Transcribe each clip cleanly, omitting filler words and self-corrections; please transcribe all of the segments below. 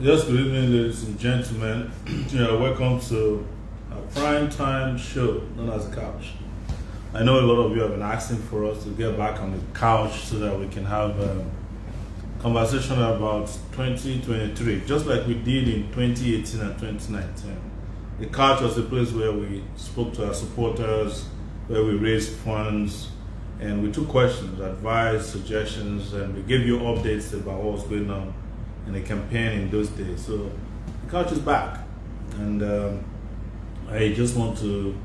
Yes, good evening, ladies and gentlemen. Welcome to a prime time show known as The Couch. I know a lot of you have been asking for us to get back on the couch so that we can have a conversation about 2023, just like we did in 2018 and 2019. The couch was a place where we spoke to our supporters, where we raised funds, and we took questions, advice, suggestions, and we gave you updates about what was going on in the campaign in those days. So the couch is back, and I just want to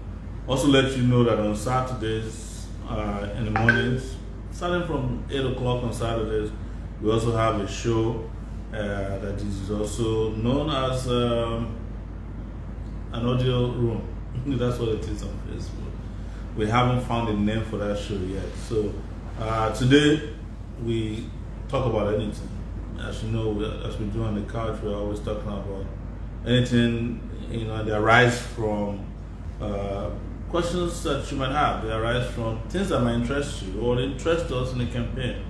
also let you know that on Saturdays in the mornings, starting from 8 o'clock on Saturdays, we also have a show that is also known as an audio room. That's what it is on Facebook. We haven't found a name for that show yet. So today we talk about anything. As you know, as we do on the couch, we're always talking about anything, that arise from questions that you might have. They arise from things that might interest you or interest us in the campaign.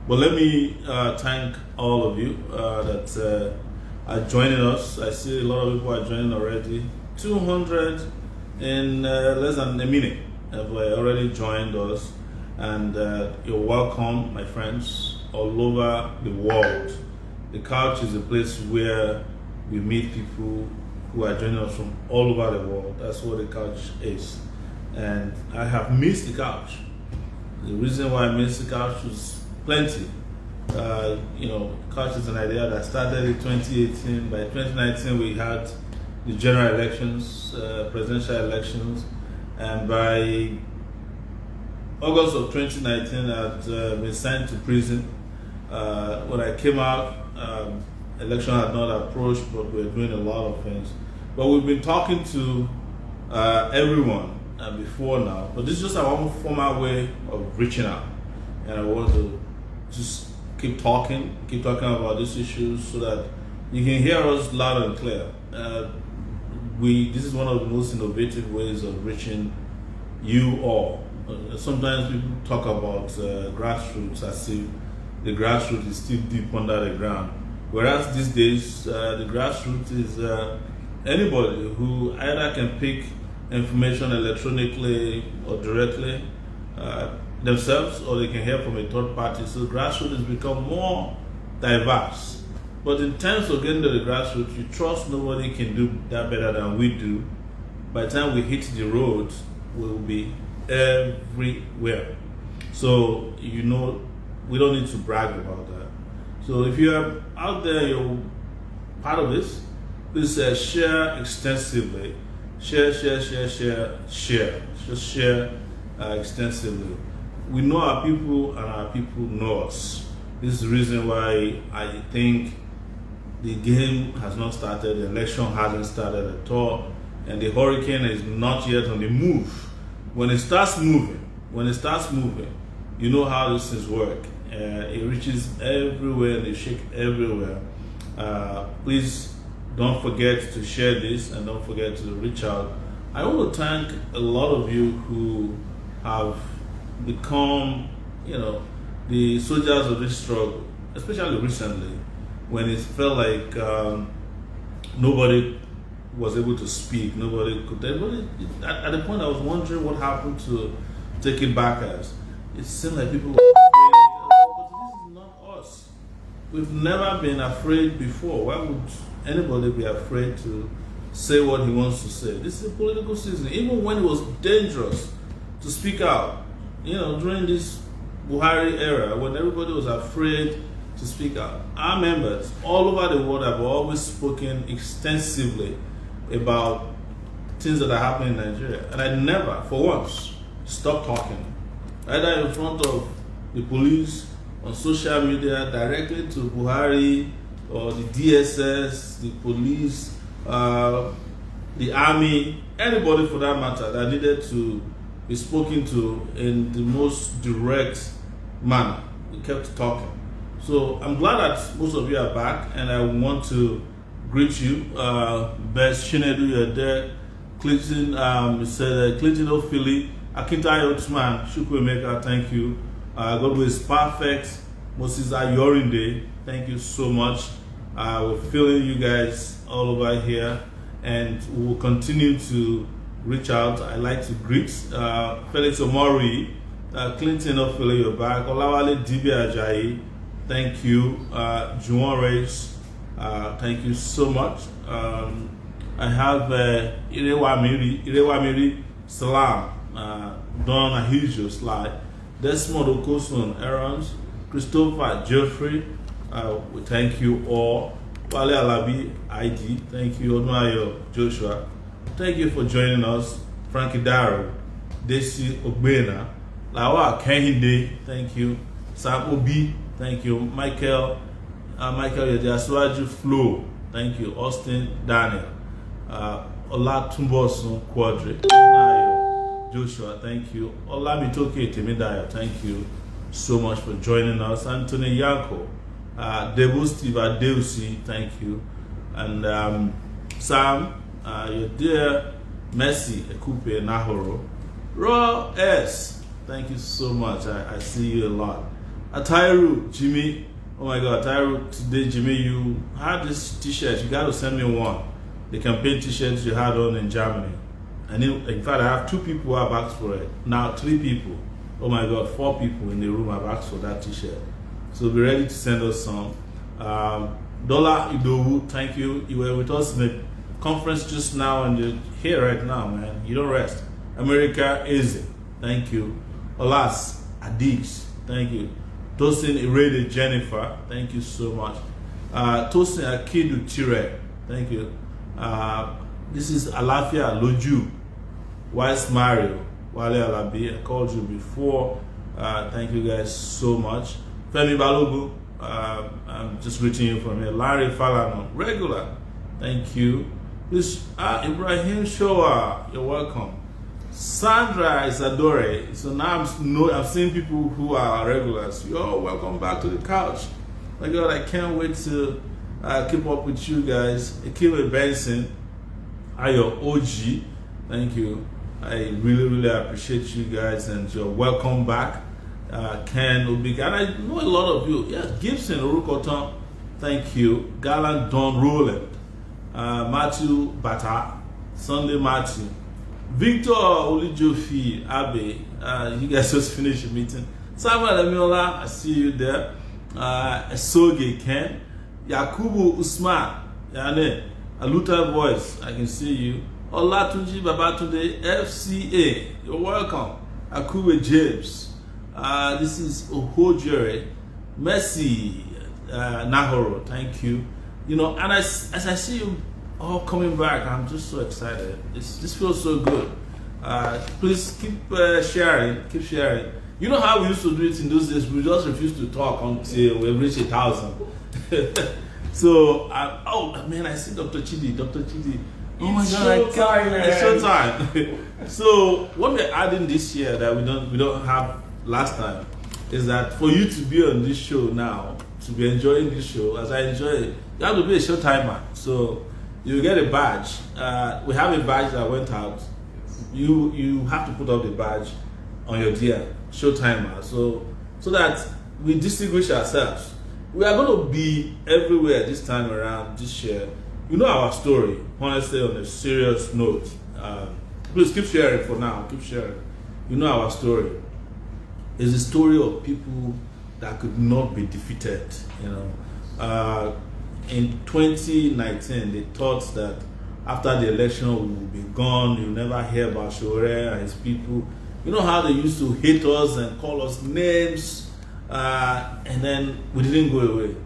But let me thank all of you that are joining us. I see a lot of people are joining already. 200 in less than a minute have already joined us, and you're welcome, my friends, all over the world. The couch is a place where we meet people who are joining us from all over the world. That's what the couch is. And I have missed the couch. The reason why I missed the couch is plenty. Couch is an idea that started in 2018. By 2019, we had the general elections, presidential elections, and by August of 2019, I had been sent to prison. When I came out, election had not approached, but we're doing a lot of things. But we've been talking to everyone before now, but this is just our own formal way of reaching out. And I want to just keep talking about these issues so that you can hear us loud and clear. This is one of the most innovative ways of reaching you all. Sometimes people talk about grassroots as if the grassroots is still deep under the ground. Whereas these days, the grassroots is anybody who either can pick information electronically or directly themselves, or they can hear from a third party. So grassroots has become more diverse. But in terms of getting to the grassroots, you trust nobody can do that better than we do. By the time we hit the road, we'll be everywhere. So we don't need to brag about that. So if you're out there, you're part of this, please share extensively. Share. Just share extensively. We know our people, and our people know us. This is the reason why I think the game has not started, the election hasn't started at all, and the hurricane is not yet on the move. When it starts moving, you know how these things work. It reaches everywhere, they shake everywhere. Please don't forget to share this, and don't forget to reach out. I want to thank a lot of you who have become, the soldiers of this struggle, especially recently, when it felt like nobody was able to speak, at the point I was wondering what happened to Take It Back as. It seemed like people were afraid, but this is not us. We've never been afraid before. Why would anybody be afraid to say what he wants to say? This is a political season. Even when it was dangerous to speak out, during this Buhari era, when everybody was afraid to speak out, our members all over the world have always spoken extensively about things that are happening in Nigeria. And I never, for once, stopped talking. Either in front of the police, on social media, directly to Buhari, or the DSS, the police, the army, anybody for that matter that needed to be spoken to in the most direct manner. We kept talking. So I'm glad that most of you are back, and I want to greet you. Best Chinedu, you're there. Clinton, Mr. Clinton Ophili, Akintayo Otsman, Chukwemeka, thank you. God is perfect. Moses Ayorinde, thank you so much. We're feeling you guys all over here, and we'll continue to reach out. I like to greet Felix Omori, Clinton of Philly, you're back. Olawale Dibi Ajayi, thank you. Juwon Reis, thank you so much. I have Irewamiri Salam, Don Ahijo Slide, Desmond Okosun Errands, Christopher Jeffrey, we thank you all. Wale Alabi ID, thank you. Omoyele Joshua, thank you for joining us. Frankie Darrow, Desi Ogbena, Lawa Kehinde, thank you. Sam Obi, thank you. Michael Yediaswaju Flo, thank you. Austin Daniel, Olatumbosun Quadri, Joshua, thank you. Olamitoke Temidayo, thank you so much for joining us. Anthony Yanko, Debu Steve Adeusi, thank you. And Sam, your dear Messi Ekupe Nahoro, Raw S, thank you so much. I see you a lot. Atairu Jimmy, oh my God, Atairu, today Jimmy, you had this t-shirt. You got to send me one. The campaign t-shirts you had on in Germany. And in fact, I have 2 people who have asked for it. Now 3 people. Oh my God, 4 people in the room have asked for that t-shirt. So be ready to send us some. Dola Idowu, thank you. You were with us in the conference just now, and you're here right now, man. You don't rest. America Eze, thank you. Olas Adix, thank you. Tosin Irede Jennifer, thank you so much. Tosin Akidu Tire, thank you. This is Alafia Loju, Wise Mario, Wale Alabi, I called you before. Thank you guys so much. Femi Balogu, I'm just greeting you from here. Larry Falano, regular, thank you. Please, Ibrahim Shoa, you're welcome. Sandra Isadore, so now I'm seeing people who are regulars. Yo, welcome back to the couch. My God, I can't wait to keep up with you guys. Akile Benson, Ayo OG, thank you. I really appreciate you guys, and you're welcome back. Ken Obig, and I know a lot of you. Yes, Gibson Urukoton, thank you. Gallant Don Roland, Matthew Bata, Sunday Matthew, Victor Olijofi Abe. You guys just finished your meeting. Samuel Emiola, I see you there. Esoge Ken, Yakubu Usman, Yane, Aluta Voice, I can see you. Olatunji Babatunde, FCA, you're welcome. Akube James, this is Ohojere, Messi Nahoro, thank you. You know, and as I see you all coming back, I'm just so excited. This feels so good. Please keep sharing, keep sharing. You know how we used to do it in those days? We just refused to talk until we reach 1,000. So, oh man, I see Dr. Chidi. Oh my God, it's showtime. So, what we're adding this year that we don't have last time is that for you to be on this show now, to be enjoying this show, as I enjoy it, you have to be a show timer. So, you get a badge. We have a badge that went out. You have to put up the badge on your dear show timer, so that we distinguish ourselves. We are going to be everywhere this time around this year. You know our story, honestly, on a serious note. Please keep sharing for now. Keep sharing. You know our story. It's a story of people that could not be defeated. You know, in 2019, they thought that after the election we would be gone. You'll never hear about Sowore and his people. You know how they used to hate us and call us names, and then we didn't go away.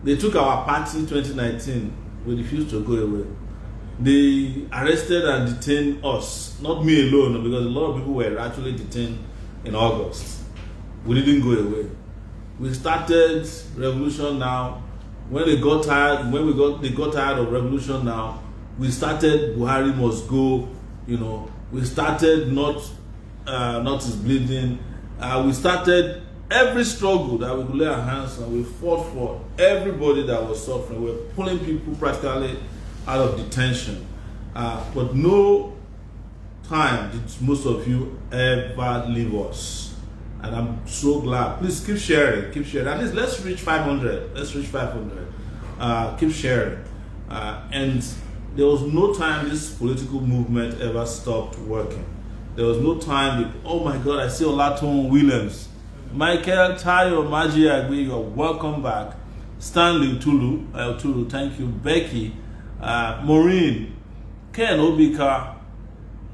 They took our party 2019. We refused to go away. They arrested and detained us, not me alone, because a lot of people were actually detained in August. We didn't go away. We started Revolution Now. When they got tired, they got tired of Revolution Now, we started Buhari Must Go. You know, we started Not Is Bleeding. We started every struggle that we could lay our hands on. We fought for everybody that was suffering. We were pulling people practically out of detention. But no time did most of you ever leave us. And I'm so glad. Please keep sharing, keep sharing. At least let's reach 500. Let's reach 500. Keep sharing. And there was no time this political movement ever stopped working. There was no time, oh my God, I see Olaton Williams. Michael Tayo Magiagbe, you're welcome back. Stanley Tulu, thank you. Becky, Maureen, Ken Obika,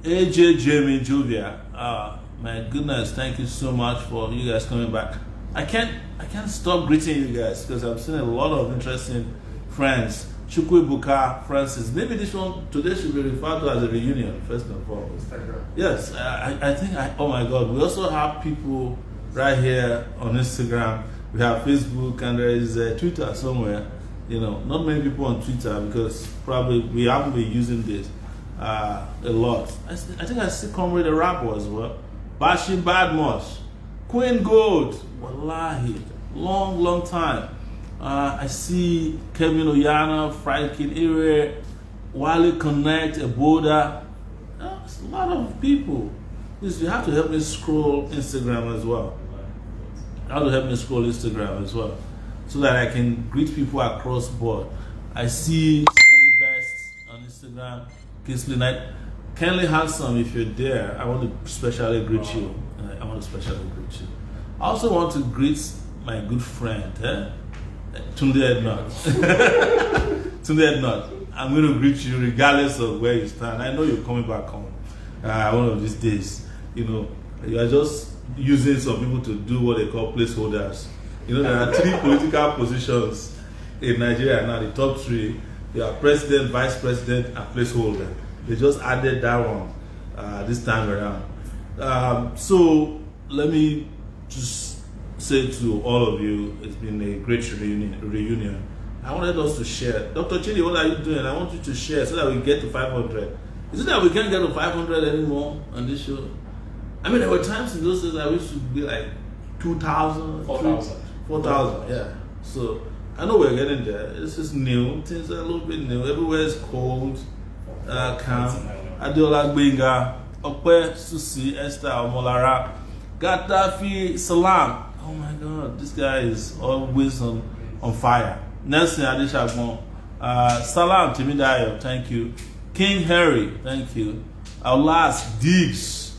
AJ Jamie Juvia. My goodness, thank you so much for you guys coming back. I can't stop greeting you guys because I'm seeing a lot of interesting friends. Chukwu Buka, Francis. Maybe this one today should be referred to as a reunion, first and foremost. Yes, I think, oh my God, we also have people right here on Instagram. We have Facebook and there is Twitter somewhere. You know, not many people on Twitter because probably we haven't been using this a lot. I think I see Comrade Arabo as well. Bashim Badmosh, Queen Gold, Wallahi, long time. I see Kevin Oyana, Franklin Ire, Wale Connect, Eboda. There's a lot of people. Please, you have to help me scroll Instagram as well. You have to help me scroll Instagram as well, so that I can greet people across board. I see Sonny Best on Instagram, Kingsley Knight. Kenley Handsome, if you're there, I want to specially greet you. I also want to greet my good friend, Tunde Ednut. Tunde Ednut, I'm going to greet you regardless of where you stand. I know you're coming back home one of these days. You know, you are just using some people to do what they call placeholders. You know, there are 3 political positions in Nigeria now. The top 3, you are president, vice president, and placeholder. They just added that one this time around. So let me just say to all of you, it's been a great reunion. I wanted us to share. Dr. Chidi, what are you doing? I want you to share so that we get to 500. Is it that we can't get to 500 anymore on this show? I mean, there were times in those days I wish to be like 2,000, 4,000. Yeah. So I know we're getting there. This is new. Things are a little bit new. Everywhere is cold. Cam, Adiola Gbenga, Okwe Susi, Esther Omolara, Gaddafi Salam. Oh my God, this guy is always on fire. Nelson Adeshagbon, Salam Timidayo, thank you. King Harry, thank you. Our last Diggs,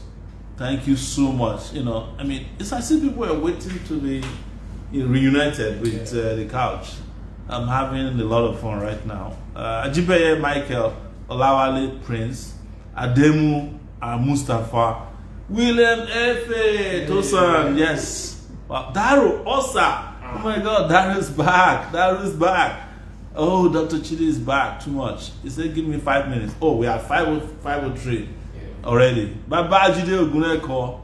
thank you so much. You know, I mean, it's as if people are waiting to be reunited with the couch. I'm having a lot of fun right now. Ajibeye Michael, Olawale Prince, Ademu Mustafa, William Efe, Tosan, yes. Daru Osa, oh my God, Daru's back. Oh, Dr. Chidi is back, too much. He said, give me 5 minutes. Oh, we are 503 already. Baba Jide Oguneko,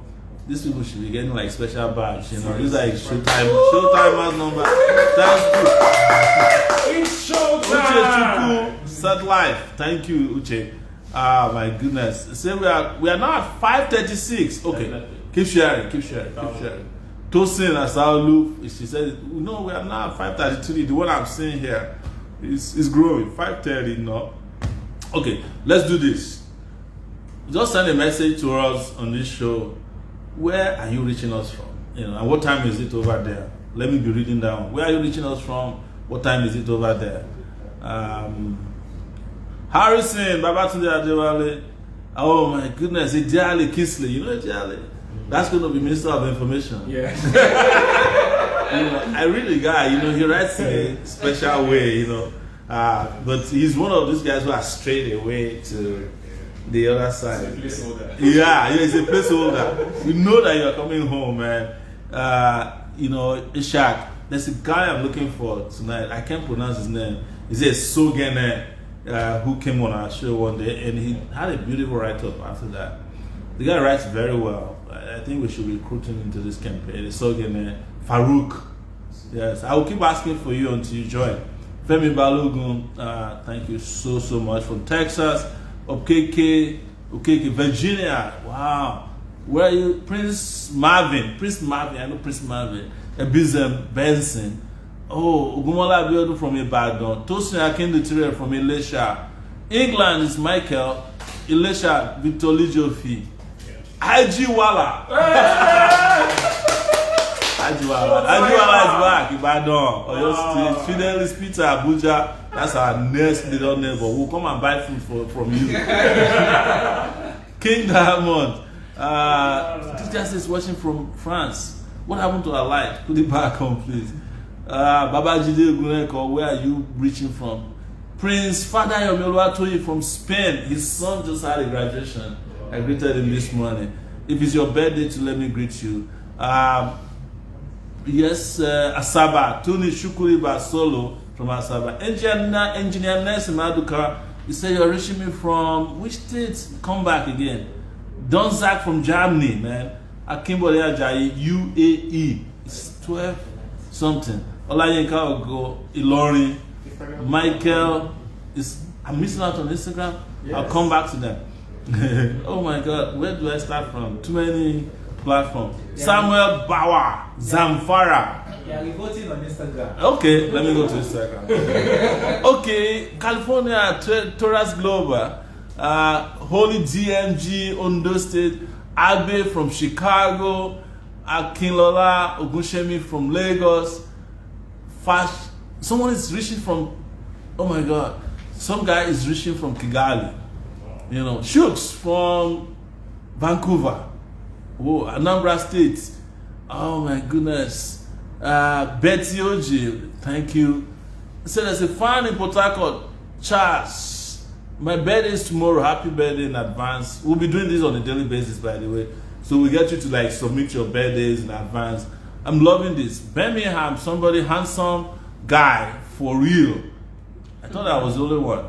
these people should be getting like special badge, you know. These are like showtimer's number. Thank you. It's showtime. Uche Chukwu, Sad Life. Thank you, Uche. My goodness. So we are now at 536. Okay. Keep sharing. Tosin Asaolu, she said, no, we are now at 533. The one I'm seeing here is growing. 530, no. Okay, let's do this. Just send a message to us on this show. Where are you reaching us from? You know, and what time is it over there? Let me be reading down. Where are you reaching us from? What time is it over there? Harrison, Babatunde Adewale. Oh my goodness, Idiale Kingsley. You know Idiale? That's going to be Minister of Information. Yeah. You know, I read the guy, you know, he writes in a special way, you know. But he's one of those guys who are strayed away to the other side. He's a placeholder. Yeah, he's a placeholder. We know that you're coming home, man. You know, Ishak, there's a guy I'm looking for tonight. I can't pronounce his name. He's a Sogene who came on our show one day, and he had a beautiful write-up after that. The guy writes very well. I think we should recruit him into this campaign. It's Sogene Farouk. Yes, I will keep asking for you until you join. Femi Balogun, thank you so much from Texas. Okay, Virginia. Wow. Where are you? Prince Marvin. I know Prince Marvin. Ebizem Benson. Oh, Ogumola Abiodun from Ibadan. Tosin Akindutire from Ilesha. England is Michael. Ilesha Victor Lijofi. IG Wala. Ajiwala is back. Ibadan, Oyo State. Fidelis Peter Abuja. That's our next little neighbor. We'll come and buy food from you. King Diamond. Teacher is watching from France. What happened to our light? Put it back on, please. Babajide Guneko, where are you reaching from? Prince Father Yomioluwatoyin from Spain. His son just had a graduation. I greeted him this morning. If it's your birthday, to let me greet you. Yes, Asaba, Tony Shukuriba Solo from Asaba. Engineer Nelson Maduka, you say you're reaching me from which state? Come back again. Donzak from Germany, man. Akimbole Ajayi, UAE. It's 12 something. Olayinka Ogo, Ilorin. Michael I'm missing out on Instagram. Yes. I'll come back to them. Oh my God, where do I start from? Too many platforms. Yeah. Samuel Bauer, Zamfara. Yeah, we're voting on Instagram. Okay, let me go to Instagram. Okay, California, Taurus Global, Holy DMG, Ondo State, Abe from Chicago, Akinlola Ogunshemi from Lagos, someone is reaching from, oh my God, some guy is reaching from Kigali, you know, Shooks from Vancouver, oh, Anambra State, oh my goodness, Betty Oji, thank you. So there's a fan in Port Harcourt, Charles, my birthday is tomorrow, happy birthday in advance. We'll be doing this on a daily basis, by the way, so we get you to like submit your birthdays in advance. I'm loving this. Birmingham, somebody handsome guy, for real. I thought I was the only one.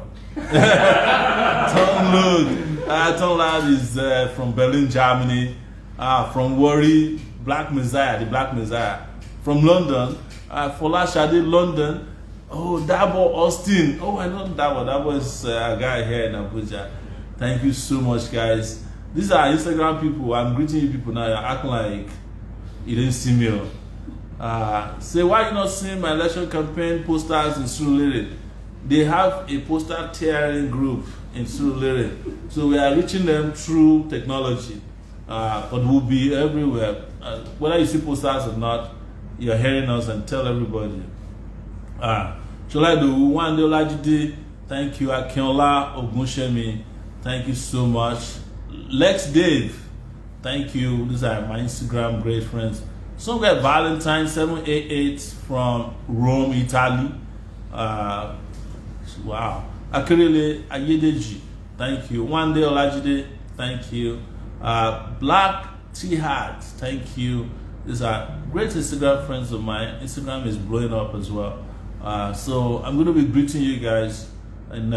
Tom Lad is from Berlin, Germany. From Warri, Black Messiah, the Black Messiah. From London, Fola Shade, London. Oh, Dabo Austin. Oh, I know Dabo. Dabo is a guy here in Abuja. Thank you so much, guys. These are Instagram people. I'm greeting you people now. You're acting like you didn't see me. Say, why you not seeing my election campaign posters in Surulere? They have a poster tearing group in Surulere. So we are reaching them through technology. But we'll be everywhere. Whether you see posters or not, you're hearing us, and tell everybody. Cholaido Wande Olajide, thank you. Akinola Ogunshemi, thank you so much. Lex Dave, thank you. These are my Instagram great friends. Some guy Valentine 788 from Rome, Italy. Wow. Akirele Ayedeji, thank you. Wande Olajide, thank you. Black T-Hat, thank you. These are great Instagram friends of mine. Instagram is blowing up as well. So I'm going to be greeting you guys. And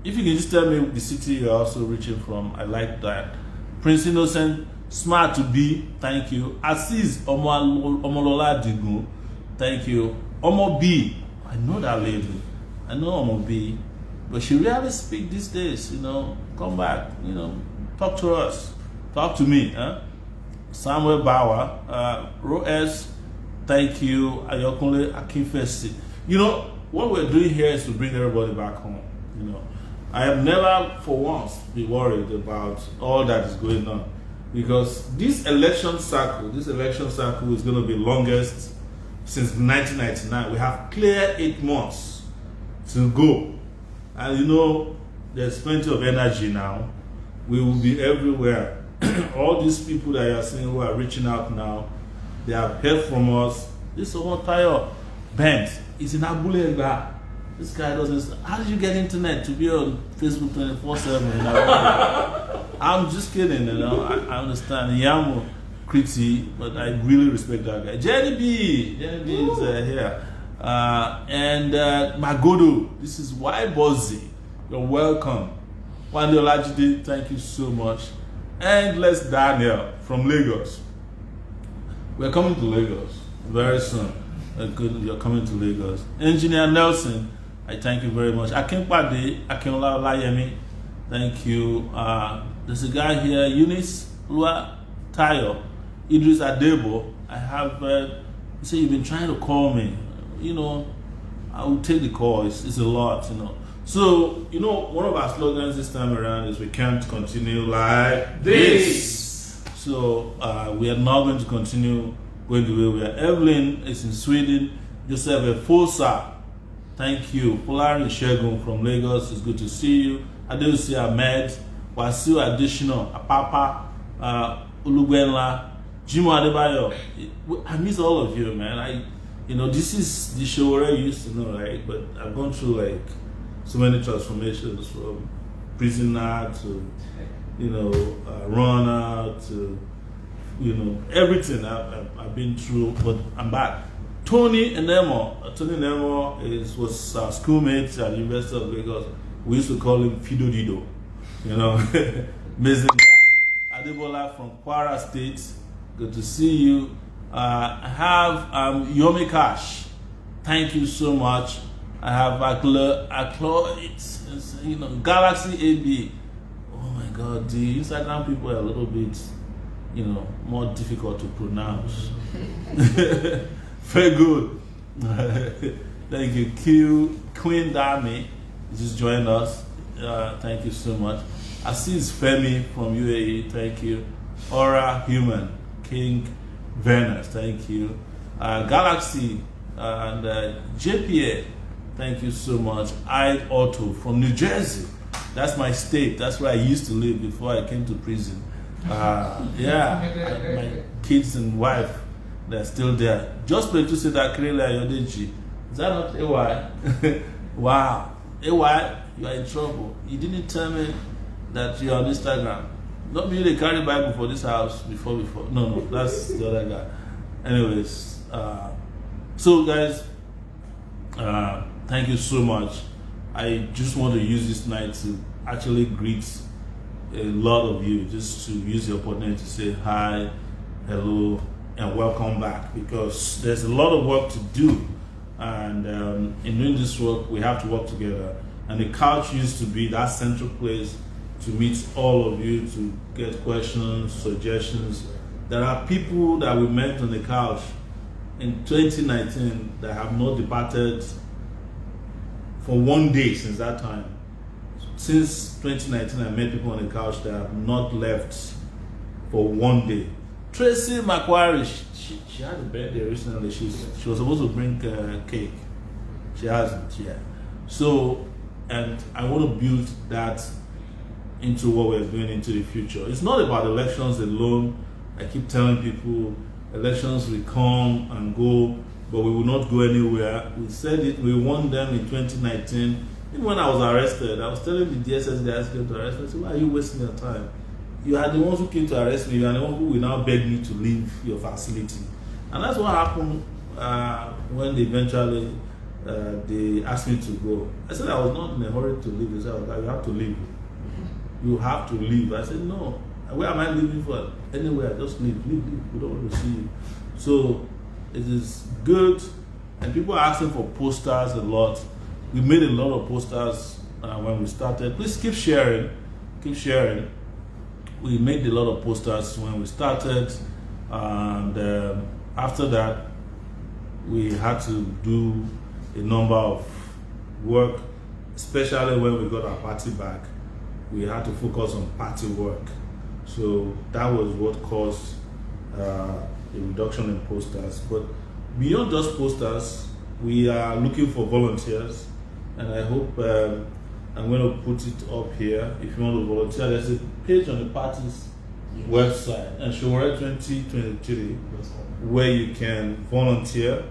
if you can just tell me the city you're also reaching from, I like that. Prince Innocent, smart to be, thank you. Aziz Omolola Digu, thank you. Omo B, I know that lady. I know Omo B, but she rarely speaks these days, you know. Come back, you know, talk to us. Talk to me, huh? Samuel Bauer, Roes, thank you. Ayokunle Akinfesi. You know, what we're doing here is to bring everybody back home, you know. I have never for once been worried about all that is going on, because this election cycle is going to be longest since 1999. We have clear 8 months to go, and you know there's plenty of energy now. We will be everywhere. All these people that you are seeing who are reaching out now, they have heard from us. This Omotayo Bent is in Abulegba. This guy doesn't. How did you get internet to be on Facebook 24/7? I'm just kidding, you know. I understand. Yamu Kriti, but I really respect that guy. Jenny B is here. And Magodo, this is Y Bozzy. You're welcome. Wande Olajide, thank you so much. Endless Daniel from Lagos. We're coming to Lagos very soon. You're coming to Lagos. Engineer Nelson, I thank you very much. Akinpade, Akinola Olayemi, thank you. There's a guy here, Eunice Lua Tayo, Idris Adebo. I have, you say you've been trying to call me. You know, I will take the call. It's a lot, you know. So, you know, one of our slogans this time around is we can't continue like this. So, we are now going to continue going the way we are. Evelyn is in Sweden. Joseph Efosa, thank you. Polari Shegun from Lagos, it's good to see you. Adeosi Ahmed, Wasiu Additional, Apapa, Ulugwenla, Jimo Adebayo. I miss all of you, man. This is the Sowore you used to know, right? But I've gone through like so many transformations, from prisoner to, runner to, everything I've been through. But I'm back. Tony Nemo was our schoolmate at the University of Lagos. We used to call him Fido Dido, amazing guy. Adebola from Kwara State, good to see you. I have Yomi Cash, thank you so much. I have Galaxy AB. Oh my God, the Instagram people are a little bit, more difficult to pronounce. Very good. Thank you. Queen Dami just joined us. Thank you so much. Aziz Femi from UAE. Thank you. Aura Human. King Venus. Thank you. Galaxy and JPA. Thank you so much. I Otto from New Jersey. That's my state. That's where I used to live before I came to prison. My kids and wife, they're still there. Just play to say that Krela Yodeji. Is that not AY? Wow. AY, you are in trouble. You didn't tell me that you're on Instagram. Not me, they carry Bible for this house before. No, that's the other guy. Anyways, so guys, thank you so much. I just want to use this night to actually greet a lot of you, just to use the opportunity to say hi, hello, and welcome back, because there's a lot of work to do, and in doing this work we have to work together, and the couch used to be that central place to meet all of you, to get questions, suggestions. There are people that we met on the couch in 2019 that have not departed for one day since that time. Since 2019, I met people on the couch that have not left for one day. Tracy Macquarie, she had a birthday recently. She was supposed to bring cake. She hasn't yet. So, and I want to build that into what we're doing into the future. It's not about elections alone. I keep telling people elections will come and go, but we will not go anywhere. We said it, we won them in 2019. Even when I was arrested, I was telling the DSS guys came to arrest me. I said, why are you wasting your time? You are the ones who came to arrest me. You are the ones who will now beg me to leave your facility. And that's what happened when they eventually they asked me to go. I said I was not in a hurry to leave. They said, okay, you have to leave. You have to leave. I said, no. Where am I leaving for? Anywhere, just leave. We don't want to see you. So it is good. And people are asking for posters a lot. We made a lot of posters when we started. Please keep sharing. Keep sharing. We made a lot of posters when we started. And after that, we had to do a number of work, especially when we got our party back. We had to focus on party work. So that was what caused a reduction in posters. But beyond just posters, we are looking for volunteers. And I hope I'm going to put it up here. If you want to volunteer, there's a page on the party's website, and Sowore 2023, where you can volunteer.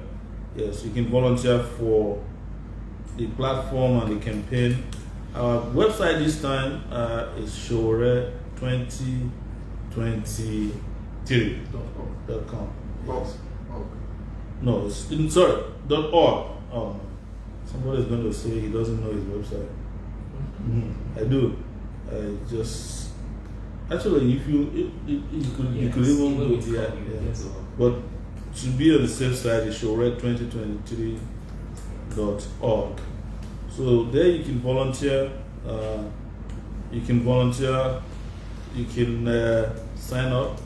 Yes, you can volunteer for the platform and the campaign. Our website this time is Sowore 2023.com. Yes. No, sorry, .org. Oh, somebody's going to say he doesn't know his website. I do. I just actually, if you could even go to yeah. But to be on the safe side, is Sowore2023.org. So there you can volunteer. You can sign up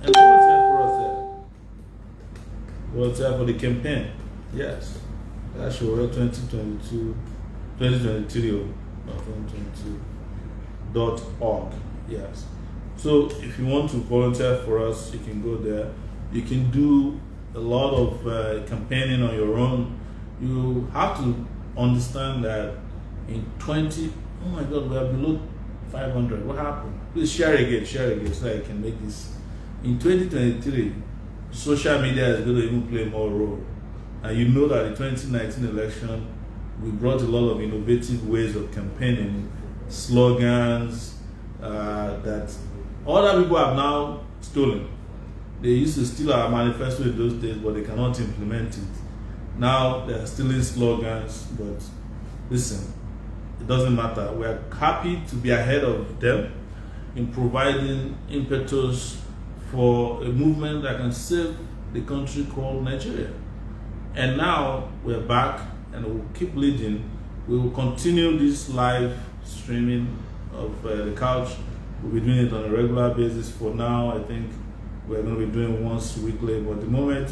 and volunteer for us there. Volunteer for the campaign. Yes. That's Sowore 2023.org. Yes. So if you want to volunteer for us, you can go there. You can do a lot of campaigning on your own. You have to understand that in oh my God, we are below 500. What happened? Please share again, so I can make this. In 2023, social media is going to even play more role. And you know that the 2019 election, we brought a lot of innovative ways of campaigning, slogans that other people have now stolen. They used to steal our manifesto in those days, but they cannot implement it. Now they are stealing slogans, but listen, it doesn't matter. We are happy to be ahead of them in providing impetus for a movement that can save the country called Nigeria. And now we're back and we'll keep leading. We will continue this live streaming of the couch. We'll be doing it on a regular basis. For now, I think we're going to be doing once weekly, but the moment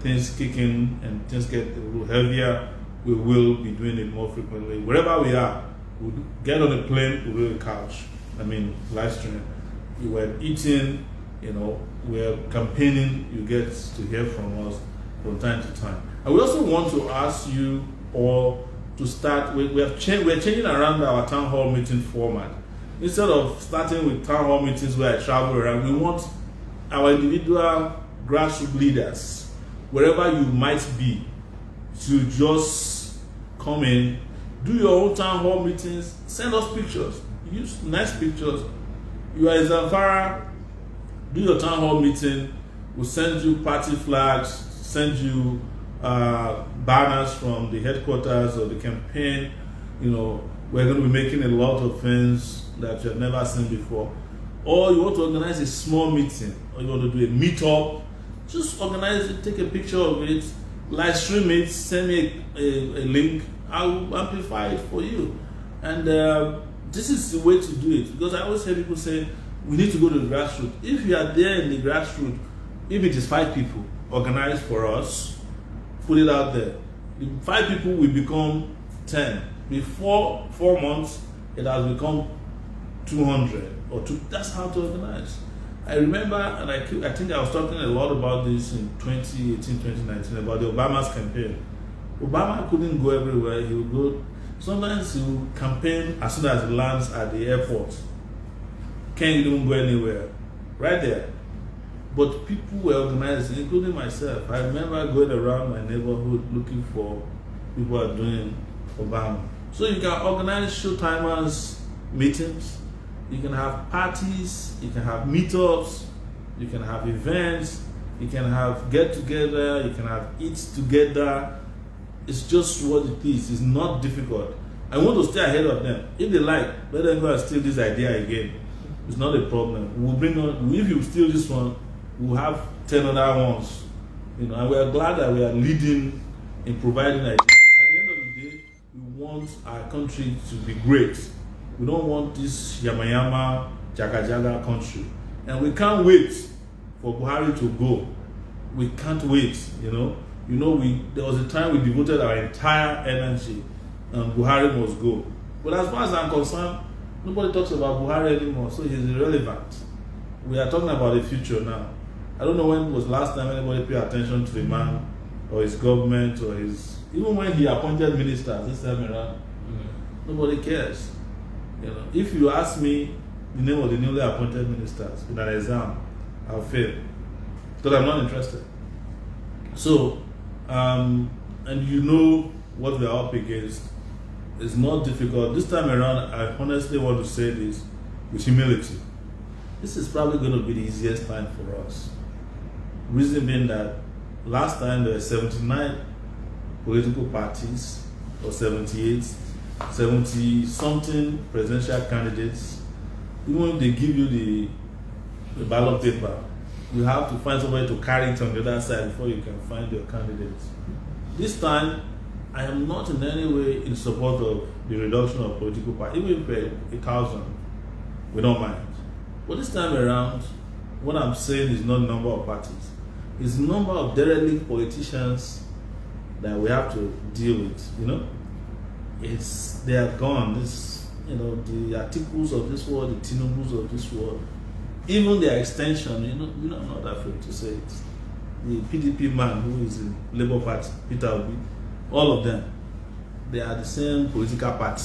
things kick in and things get a little heavier, we will be doing it more frequently. Wherever we are, we'll get on a plane, we'll do the couch. Live stream. We're eating, we're campaigning, you get to hear from us from time to time. And we also want to ask you all to start, we're changing around our town hall meeting format. Instead of starting with town hall meetings where I travel around, we want our individual grassroots leaders, wherever you might be, to just come in, do your own town hall meetings, send us pictures, use nice pictures. You are in Zamfara, do your town hall meeting, we'll send you party flags, send you banners from the headquarters of the campaign. We're going to be making a lot of things that you've never seen before. Or you want to organize a small meeting, or you want to do a meetup, just organize it, take a picture of it, live stream it, send me a link, I will amplify it for you. And this is the way to do it, because I always hear people say, we need to go to the grassroots. If you are there in the grassroots, if it is 5 people organized for us, put it out there. The 5 people will become 10. Before 4 months, it has become 200 or 2. That's how to organize. I remember, and I think I was talking a lot about this in 2018, 2019, about the Obama's campaign. Obama couldn't go everywhere. He would go, sometimes he would campaign as soon as he lands at the airport. Can't even go anywhere. Right there. But people were organizing, including myself. I remember going around my neighborhood looking for people who are doing Obama. So you can organize showtimers meetings, you can have parties, you can have meetups, you can have events, you can have get-together, you can have eats together. It's just what it is. It's not difficult. I want to stay ahead of them. If they like, let them go and steal this idea again. It's not a problem. We'll bring on, if you steal this one, we'll have 10 other ones. And we are glad that we are leading in providing ideas. At the end of the day, we want our country to be great. We don't want this yama jaga country. And we can't wait for Buhari to go. We can't wait, there was a time we devoted our entire energy and Buhari must go. But as far as I'm concerned, nobody talks about Buhari anymore, so he's irrelevant. We are talking about the future now. I don't know when was the last time anybody paid attention to the man or his government or even when he appointed ministers this time around, nobody cares. If you ask me the name of the newly appointed ministers in an exam, I'll fail because I'm not interested. So, and what we are up against. It's not difficult. This time around, I honestly want to say this with humility. This is probably going to be the easiest time for us. Reason being that last time there were 79 political parties, or 78, 70-something presidential candidates. Even if they give you the ballot paper, you have to find somewhere to carry it on the other side before you can find your candidates. This time, I am not in any way in support of the reduction of political parties. Even if 1,000, we don't mind. But this time around, what I'm saying is not the number of parties. It's the number of derelict politicians that we have to deal with, They are gone. The articles of this world, the Tinubus of this world, even their extension, you know, I'm not afraid to say it. The PDP man who is in Labour Party, Peter Obi, all of them, they are the same political party.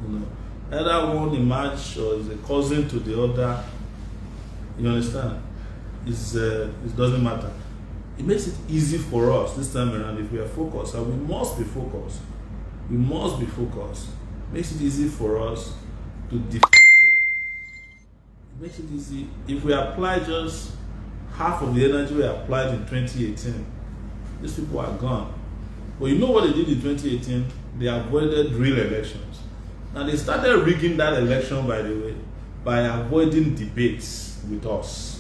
You know, either one emerge or is a cousin to the other. You understand? It doesn't matter. It makes it easy for us this time around if we are focused, and we must be focused. We must be focused. It makes it easy for us to defeat them. It makes it easy if we apply just half of the energy we applied in 2018. These people are gone. But you know what they did in 2018? They avoided real elections. Now they started rigging that election, by the way, by avoiding debates with us.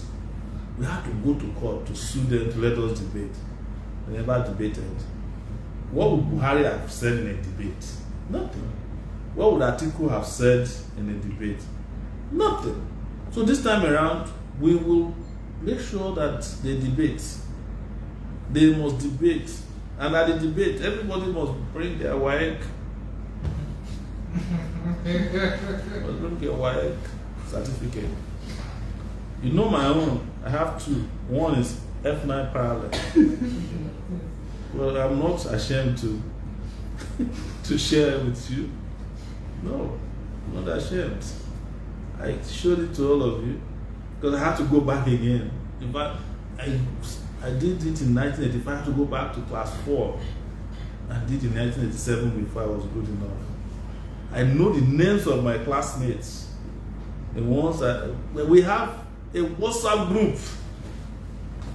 We had to go to court to sue them to let us debate. They never debated. What would Buhari have said in a debate? Nothing. What would Atiku have said in a debate? Nothing. So this time around, we will make sure that they debate. They must debate. And at the debate, everybody must bring their WAEC. Must bring their WAEC certificate. You know my own. I have two. One is F9 parallel. Well, I'm not ashamed to share it with you. No, I'm not ashamed. I showed it to all of you because I had to go back again. In fact, I did it in 1985. I had to go back to class 4. I did in 1987 before I was good enough. I know the names of my classmates. The ones that we have a WhatsApp group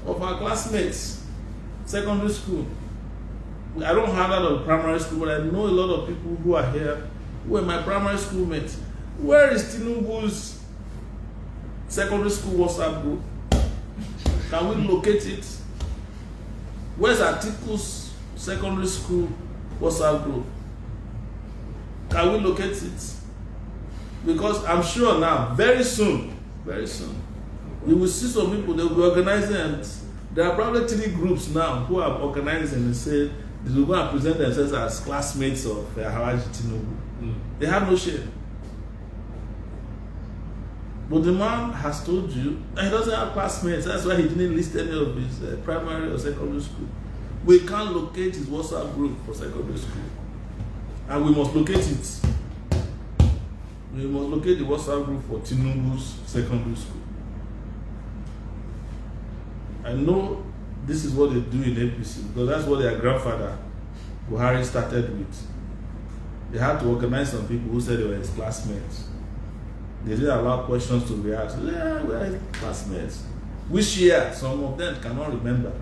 of our classmates, secondary school. I don't have that on primary school, but I know a lot of people who are here who are my primary school mates. Where is Tinubu's secondary school WhatsApp group? Can we locate it? Where's Atiku's secondary school WhatsApp group? Can we locate it? Because I'm sure now, very soon, you will see some people, they will be organizing, and there are probably 3 groups now who are organizing and say they will go and present themselves as classmates of Haraji Tinubu. They have no shame. But the man has told you that he doesn't have classmates. That's why he didn't list any of his primary or secondary school. We can't locate his WhatsApp group for secondary school. And we must locate it. We must locate the WhatsApp group for Tinubu's secondary school. I know this is what they do in APC because that's what their grandfather Buhari started with. They had to organize some people who said they were his classmates. They didn't allow questions to be asked. Yeah, we are his classmates. Which year? Some of them cannot remember.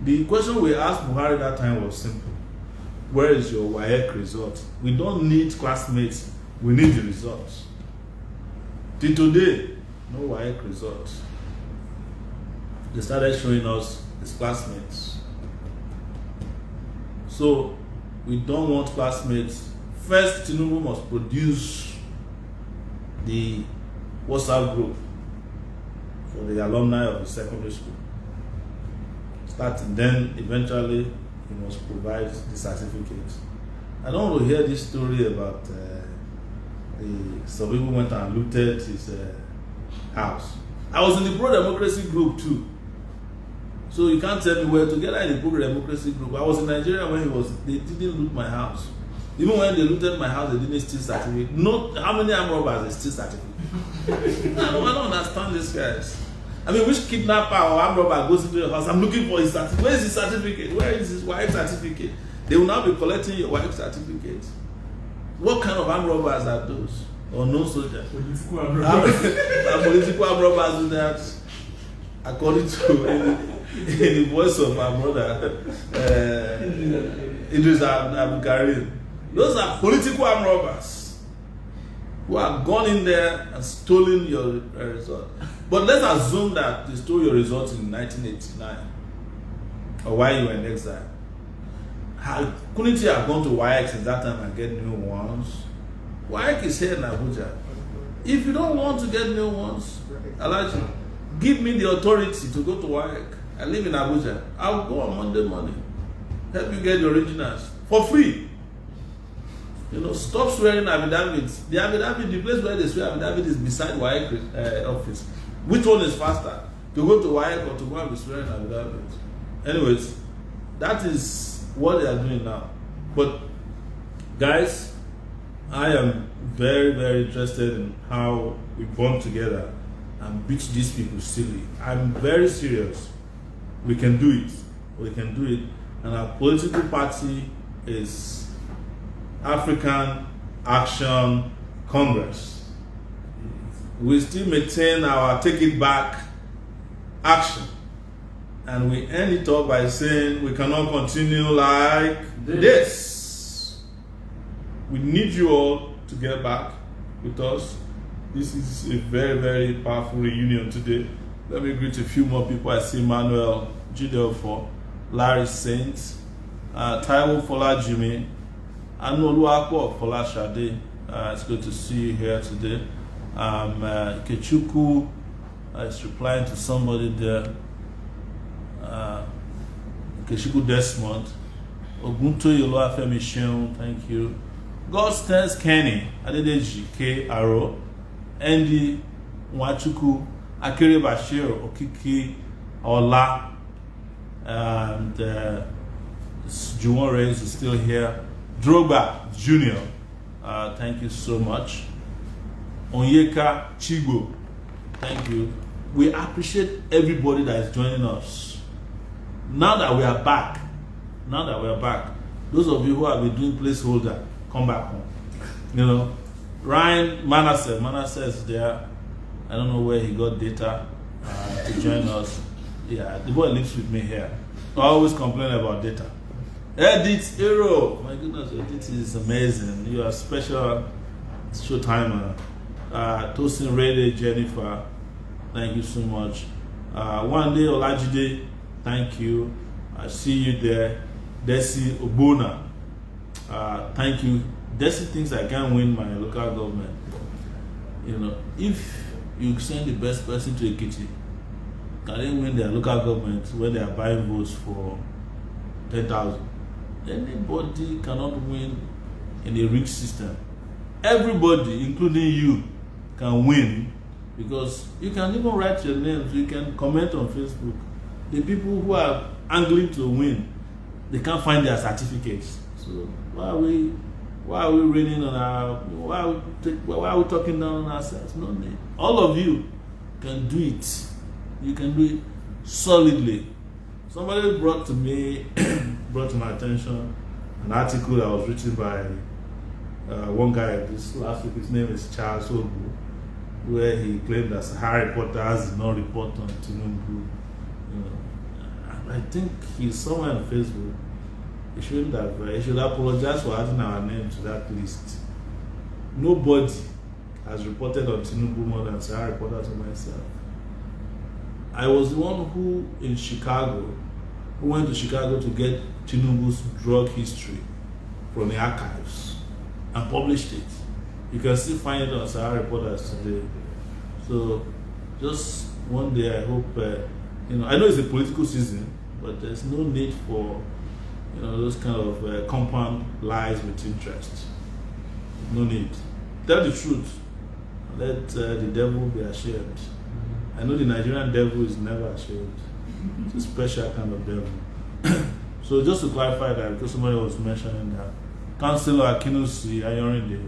The question we asked Buhari that time was simple. Where is your WAEC result? We don't need classmates. We need the results. Till today, no WAEC results. They started showing us his classmates. So, we don't want classmates. First, Tinubu must produce the WhatsApp group for the alumni of the secondary school. Starting then, eventually, he must provide the certificate. I don't want to hear this story about some people went and looted his house. I was in the pro-democracy group too. So you can't tell me we're together in the pro-democracy group. I was in Nigeria when they didn't loot my house. Even when they looted my house, they didn't steal certificate. How many armed robbers they steal certificate? I don't understand these guys. I mean, which kidnapper or armed robber goes into your house? I'm looking for his certificate. Where is his certificate? Where is his wife certificate? They will now be collecting your wife certificate. What kind of armed robbers are those? Or no soldiers? Political armed robbers. Political armed robbers do that, according to in the voice of my brother, Idris Abdul Karim. Those are political armed robbers who have gone in there and stolen your result. But let's assume that they stole your results in 1989 or while you were in exile. Couldn't you have gone to WAEC since that time and get new ones? WAEC is here in Abuja. If you don't want to get new ones, Alaji, give me the authority to go to WAEC. I live in Abuja. I'll go on Monday morning. Help you get the originals for free. Stop swearing affidavits. The affidavit, the place where they swear affidavit is beside WAEC office. Which one is faster? To go to WAEC or to go and be swearing affidavit? Anyways, that is what they are doing now. But guys, I am very, very interested in how we bond together and beat these people silly. I'm very serious. We can do it. We can do it. And our political party is African Action Congress. We still maintain our take it back action. And we end it up by saying we cannot continue like this. We need you all to get back with us. This is a very, very powerful reunion today. Let me greet a few more people. I see Manuel Jidelfo, Larry Saint, Taiwo Fola Jimmy, Anoluapo Fola Shade. It's good to see you here today. Kechuku is replying to somebody there. Kechuku Desmond, Ogunto Yolo Afemi Sheun, thank you. God stands Kenny, Adedeji K. Aro, Andy Wachuku, Akere Bashir, Okiki Ola, and Juwon Reyes is still here. Drogba Jr., thank you so much. Onyeka Chigo, thank you. We appreciate everybody that is joining us. Now that we are back, those of you who have been doing placeholder, come back home. Ryan Manasseh is there. I don't know where he got data to join us. Yeah, the boy lives with me here. I always complain about data. Edith Hero, my goodness, Edith is amazing. You are a special showtimer. Tosin Rede Jennifer, thank you so much. One day Olajide, thank you. I see you there. Desi Obona, thank you. Desi thinks I can't win my local government. If you send the best person to Ekiti, can they win their local government when they are buying votes for 10,000? Anybody cannot win in a rigged system. Everybody, including you, can win because you can even write your names. You can comment on Facebook. The people who are angling to win, they can't find their certificates. So why are we raining on our? Why are we talking down on ourselves? No need. All of you can do it. You can do it solidly. Somebody brought to my attention an article that was written by one guy this last week. His name is Charles Ogu, where he claimed that Sahara reporters did not report on Tinubu. I think he's somewhere on Facebook. He shouldn't have. He should apologize for adding our name to that list. Nobody has reported on Tinubu more than Sahara reporters and myself. I was the one who went to Chicago to get Tinubu's drug history from the archives and published it. You can still find it on Sahara Reporters today. So just one day I hope, I know it's a political season, but there's no need for those kind of compound lies with interest. No need. Tell the truth. Let the devil be ashamed. I know the Nigerian devil is never ashamed. It's a special kind of devil. So just to clarify that, because somebody was mentioning that, Councillor Akinusi Ayorinde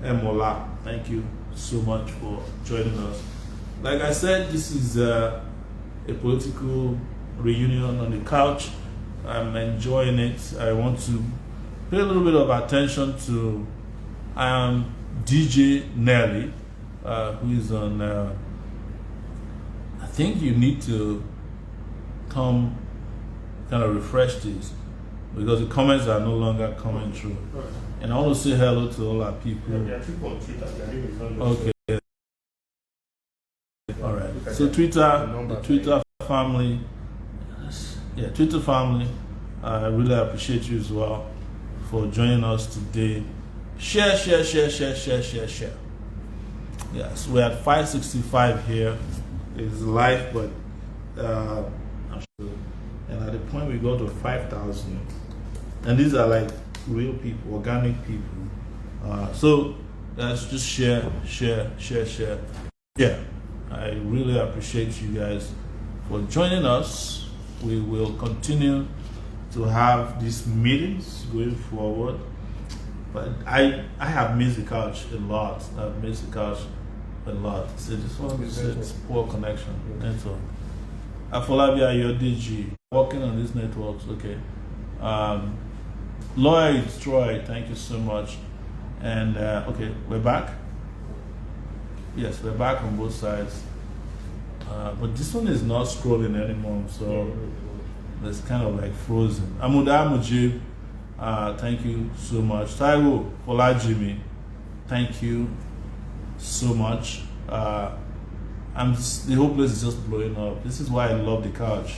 Emola, thank you so much for joining us. Like I said, this is a political reunion on the couch. I'm enjoying it. I want to pay a little bit of attention to DJ Nelly, who is on. I think you need to come kind of refresh this because the comments are no longer coming through. And I want to say hello to all our people. Okay. All right. So the Twitter family. Yeah, Twitter family. I really appreciate you as well for joining us today. Share. Yes, we're at 565 here. It's live, but I'm sure. And at the point we go to 5,000, and these are like real people, organic people. So let's just share. Yeah, I really appreciate you guys for joining us. We will continue to have these meetings going forward. But I have missed the couch a lot. I've missed the couch a lot. So this one is poor connection. Network. Afolabi Ayodeji, working on these networks. Okay. Lloyd Troy, thank you so much. And okay, we're back. Yes, we're back on both sides. But this one is not scrolling anymore, so it's kind of like frozen. Amuda Mujib, thank you so much. Taiwo Olajimi, thank you so much. The whole place is just blowing up. This is why I love the couch.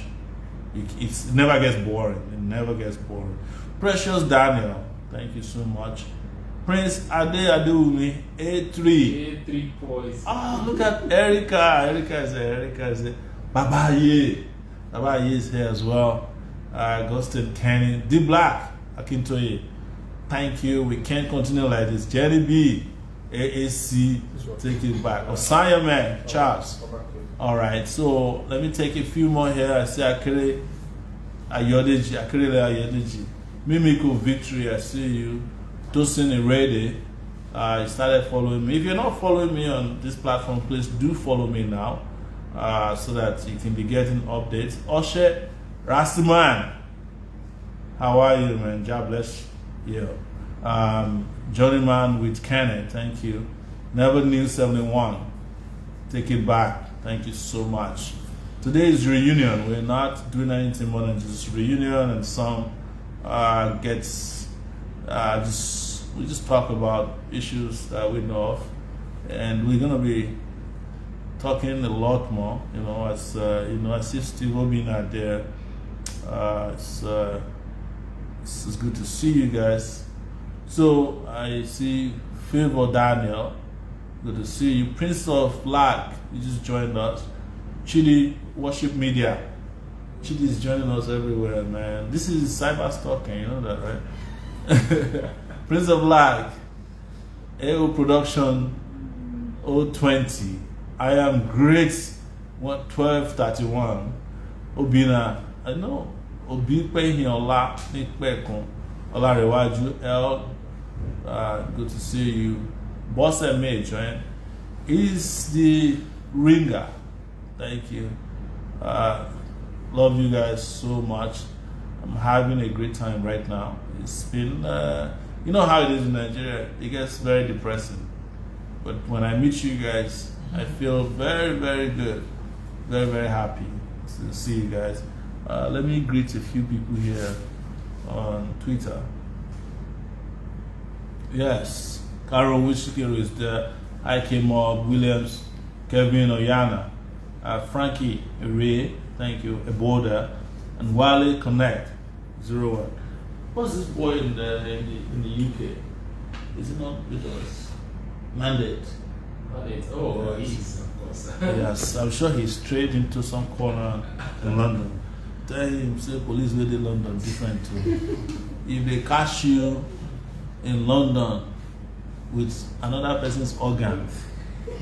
It never gets boring. It never gets boring. Precious Daniel, thank you so much. Prince Ade Adewumi, A3 boys. Oh, look at Erica. Erica is there. Baba Ye is here as well. Gustin Kenny, D Black, Akintoye, thank you. We can't continue like this. Jerry B, AAC, take it back. Osanya Man, Charles. All right, so let me take a few more here. I see Akere Ayodeji, Mimiko Victory, I see you. Tosin Irede, you started following me. If you're not following me on this platform, please do follow me now, so that you can be getting updates. Oshe Rastiman, how are you, man? God bless you. Journeyman with Kenneth, thank you. Never Knew 71, take it back. Thank you so much. Today is reunion. We're not doing anything more than just reunion, and some we just talk about issues that we know of, and we're gonna be talking a lot more. As I see Steve Obin out there. It's good to see you guys. So I see Favor Daniel. Good to see you. Prince of Flag, you just joined us. Chili Worship Media. Chili is joining us everywhere, man. This is cyber stalking, you know that, right? Prince of Flag, AO Production 020. I am great 1231. Obina, I know. Obi Pehin Ola Nikpekun. Ola Rewaju L. Good to see you. Boss MH, right? Is the ringer. Thank you. Love you guys so much. I'm having a great time right now. It's been, you know how it is in Nigeria. It gets very depressing. But when I meet you guys, I feel very, very good. Very, very happy to see you guys. Let me greet a few people here on Twitter. Yes, Carol Wishikiro is there. IK Mob, Williams, Kevin Oyana, Frankie Ray, thank you, Eboda, and Wale Connect 01. What's this boy in the UK? Is it not with us? Mandate. Oh, yes, of course. Yes, I'm sure he's straight into some corner in London. Tell him, say police lady London different too. If they catch you in London with another person's organ,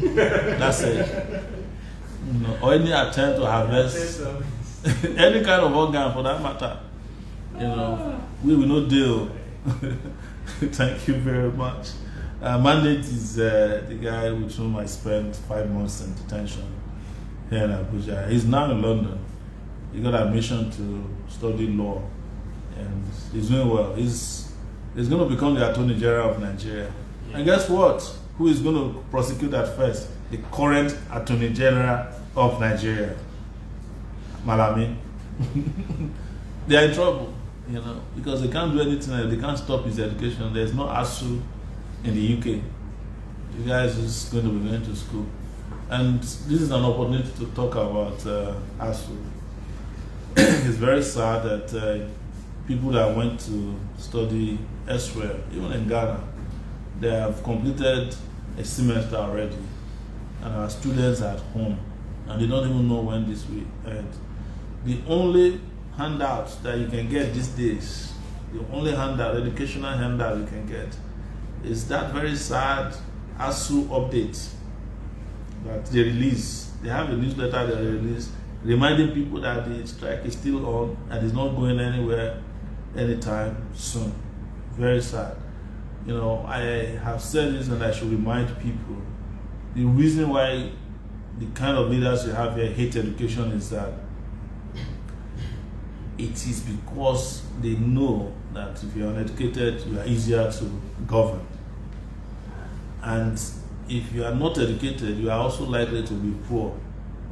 that's it. Or any attempt to harvest any kind of organ for that matter. We will not deal. Thank you very much. Mandate is the guy with whom I spent 5 months in detention here in Abuja. He's now in London. He got admission to study law, and he's doing well. He's going to become the Attorney General of Nigeria. Yeah. And guess what? Who is going to prosecute that first? The current Attorney General of Nigeria, Malami. They are in trouble, because they can't do anything. They can't stop his education. There's no ASU in the UK. You guys is going to be going to school, and this is an opportunity to talk about ASU. It's very sad that people that went to study elsewhere, even in Ghana, they have completed a semester already, and our students are at home, and they don't even know when this will end. The only handout that you can get these days, the only handout, educational handout you can get, is that very sad ASU update that they release. They have a newsletter that they release reminding people that the strike is still on and is not going anywhere anytime soon. Very sad. You know, I have said this and I should remind people. The reason why the kind of leaders you have here hate education is that it is because they know that if you're uneducated, you are easier to govern. And if you are not educated, you are also likely to be poor.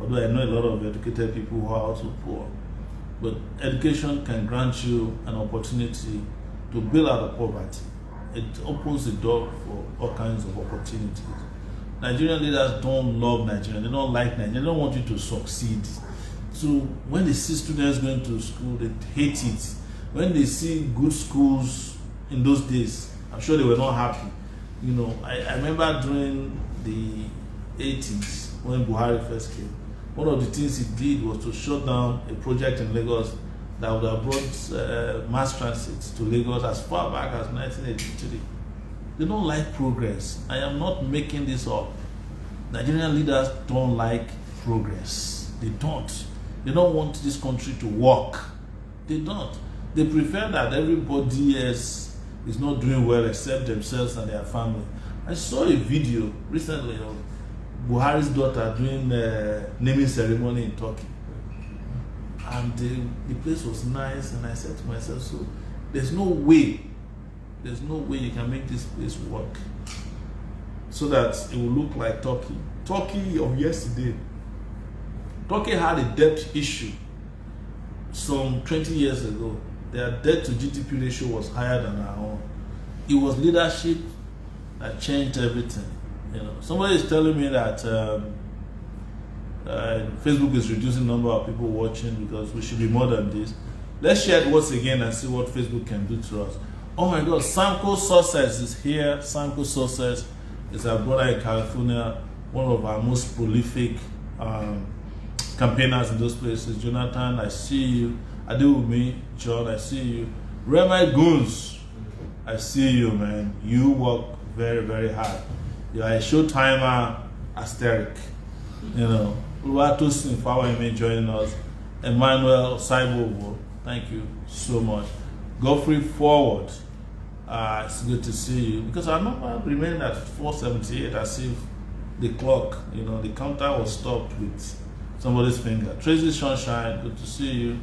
Although I know a lot of educated people who are also poor. But education can grant you an opportunity to build out of poverty. It opens the door for all kinds of opportunities. Nigerian leaders don't love Nigeria. They don't like Nigeria. They don't want you to succeed. So when they see students going to school, they hate it. When they see good schools in those days, I'm sure they were not happy. You know, I remember during the 80s when Buhari first came, one of the things he did was to shut down a project in Lagos that would have brought mass transit to Lagos as far back as 1983. They don't like progress. I am not making this up. Nigerian leaders don't like progress. They don't. They don't want this country to work. They don't. They prefer that everybody else is not doing well except themselves and their family. I saw a video recently of Buhari's daughter doing a naming ceremony in Turkey. And the place was nice, and I said to myself, so there's no way you can make this place work so that it will look like Turkey. Turkey of yesterday. Turkey had a debt issue some 20 years ago. Their debt to GDP ratio was higher than our own. It was leadership that changed everything. You know, somebody is telling me that Facebook is reducing the number of people watching because we should be more than this. Let's share it once again and see what Facebook can do to us. Oh my God, Sanko Success is here. Sanko Success is our brother in California, one of our most prolific campaigners in those places. Jonathan, I see you. Adewumi, John, I see you. Remy Goons, I see you, man. You work very, very hard. You are a showtimer, asterisk. You know, Uluwatosin Fawayemi joining us. Emmanuel Saibobo, thank you so much. Godfrey Forward, it's good to see you. Because our number remained at 478 as if the clock, you know, the counter was stopped with somebody's finger. Tracy Sunshine, good to see you.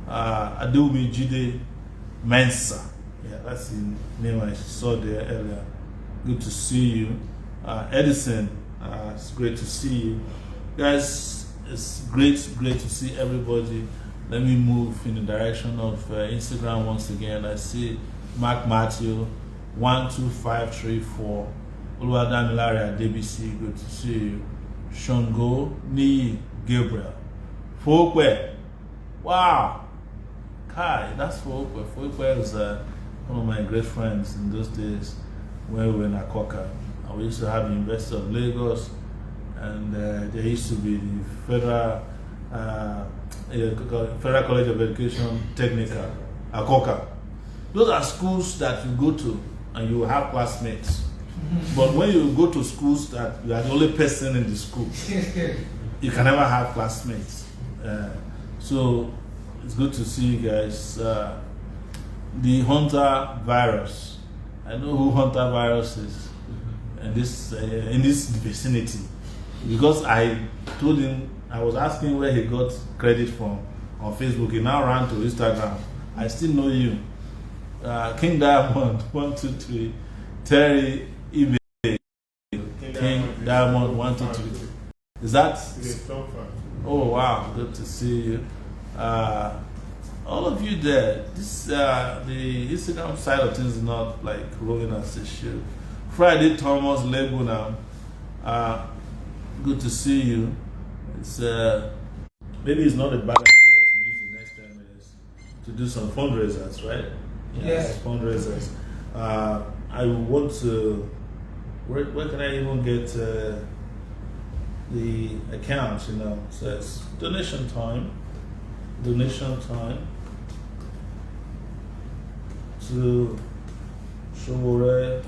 Adewumi Jide Mensa, yeah, that's the name I saw there earlier. Good to see you. Edison, it's great to see you. Guys, it's great to see everybody. Let me move in the direction of Instagram once again. I see Mark Matthew, 12534. Oluwadamilaria DBC, good to see you. Shongo Ni Gabriel. Fokwe. Wow. Kai, that's Fokwe. Fokwe is one of my great friends in those days when we were in Akoka. We used to have the University of Lagos, and there used to be the Federal College of Education Technical, Akoka. Those are schools that you go to and you have classmates. But when you go to schools that you are the only person in the school, you can never have classmates. So it's good to see you guys. The Hunter virus. I know who Hunter virus is in this vicinity, because I told him, I was asking where he got credit from on Facebook. He now ran to Instagram. I still know you. King Diamond 123, Terry Ibe, King Diamond 123. Is that? Oh wow, good to see you. All of you there. This the Instagram side of things is not like rolling as it should. Friday Thomas Lebo now. Good to see you. It's maybe it's not a bad idea to use the next 10 minutes to do some fundraisers, right? Yes, fundraisers. I want to. Where can I even get the accounts? You know, so it's donation time. Donation time to Sowore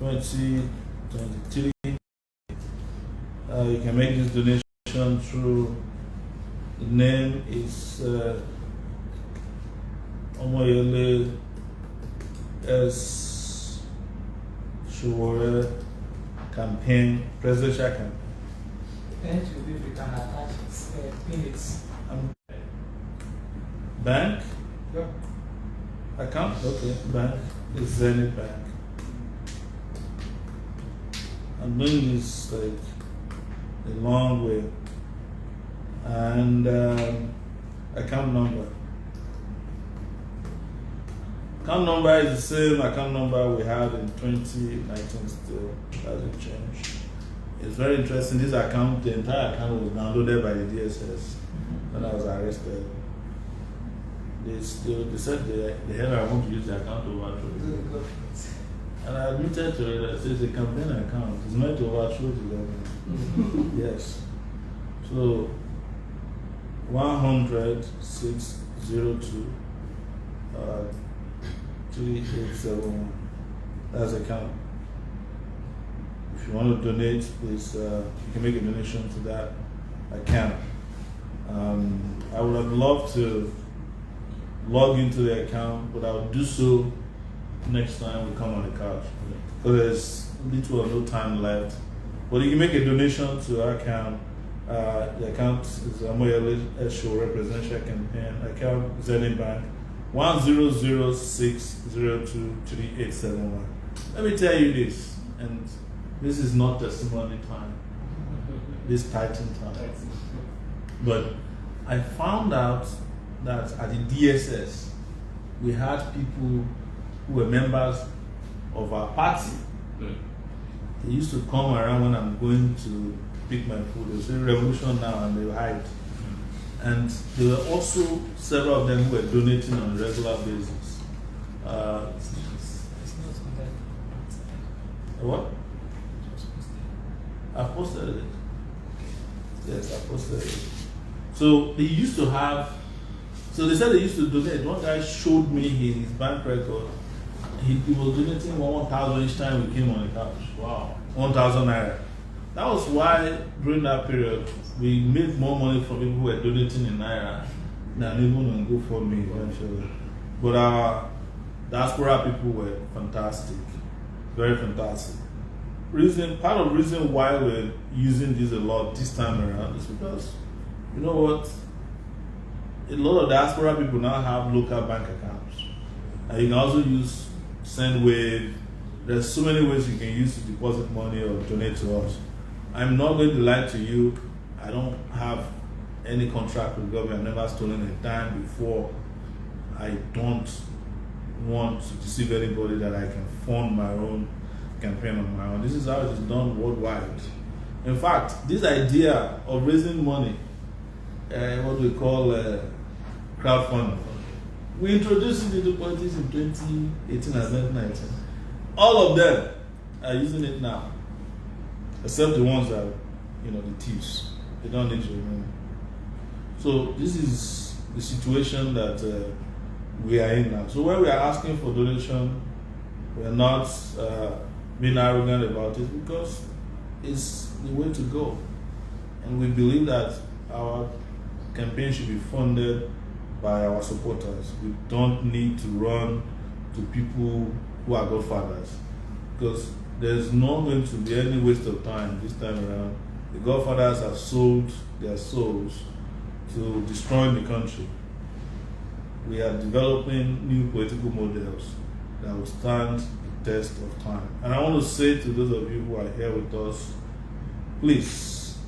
2023. You can make this donation through, the name is Omoyele Sowore campaign, presidential campaign. Then to be we can attach pin it. Bank? Yep. Account? Okay, bank. It's Zenith Bank. I'm doing this like a long way. And account number. Account number is the same account number we had in 2019 still. Hasn't changed. It's very interesting. This account, the entire account was downloaded by the DSS when I was arrested. They said the hell I want to use the account to overthrow it. And I admitted to it. I said it's a campaign account. It's meant to overthrow the government. Yes. So 100-602 3871. That's the account. If you want to donate, please you can make a donation to that account. I would have loved to log into the account, but I'll do so next time we come on the couch. Because there's little or no time left. But you can make a donation to our account. The account is Omoyele Sowore Presidential Campaign, account Zenith Bank, 1006023871. Let me tell you this, and this is not testimony time, this titan time. But I found out that at the DSS, we had people who were members of our party. They used to come around when I'm going to pick my food. They would say revolution now, and they would hide. And there were also several of them who were donating on a regular basis. What? I posted it. Yes, I posted it. So they used to have, so they said they used to donate. One guy showed me his bank record. He was donating 1,000 each time we came on the couch. Wow. 1,000 naira. That was why during that period we made more money from people who were donating in naira than even on GoFundMe eventually. But our diaspora people were fantastic, very fantastic. Part of the reason why we're using this a lot this time around is because, you know what, a lot of diaspora people now have local bank accounts. And you can also use SendWave. There's so many ways you can use to deposit money or donate to us. I'm not going to lie to you. I don't have any contract with the government. I've never stolen a dime before. I don't want to deceive anybody that I can fund my own campaign on my own. This is how it is done worldwide. In fact, this idea of raising money, what we call crowdfunding, we introduced it into politics in 2018 and 2019. All of them are using it now, except the ones that, the thieves. They don't need your money. So this is the situation that we are in now. So when we are asking for donation, we are not being arrogant about it because it's the way to go. And we believe that our campaign should be funded by our supporters. We don't need to run to people who are godfathers, because there's not going to be any waste of time this time around. The godfathers have sold their souls to destroying the country. We are developing new political models that will stand the test of time. And I want to say to those of you who are here with us, please,